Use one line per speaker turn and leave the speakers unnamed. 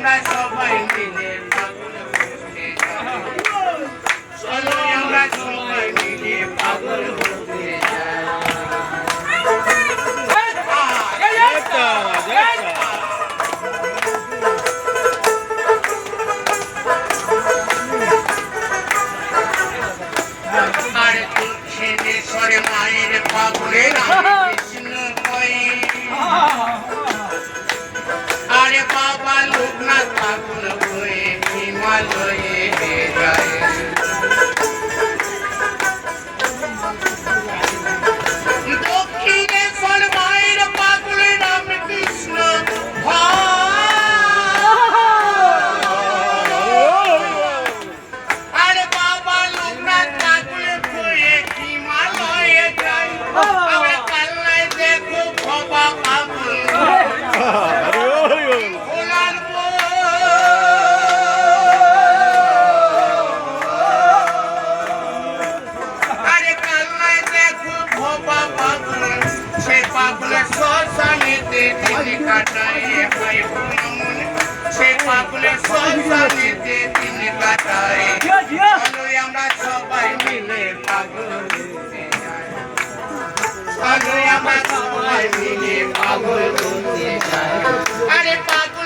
আমরা সবাই মিলে পাগল হতে যাই, চলোই আমরা সবাই মিলে পাগল হতে যাই। আরে দক্ষিণেশ্বরে মায়ের পাগলের কৃষ্ণময়ী, আরে বাবা লোকনাথ পাগল হয়ে হিমালয়ে যায়। দক্ষিণেশ্বর মায়ের পাগলে রামকৃষ্ণ আরে বাবা লোকনাথ পাগলে হয়ে হিমালয়ে যায়। আমরা কাল্লায় দেখো বাবা পাগল ভোলার আরে কাল্লায় দেখো বাবা পাগল, সে পাগলে শ্মশানেতে দিন কাটায় ভাই বোন, সে পাগলে শ্মশানেতে দিন কাটায়। চলোই আমরা সবাই মিলে পাগল হতে যাই, চলোই আমরা সবাই মিলে পাগল হতে যাই। আরে পাগল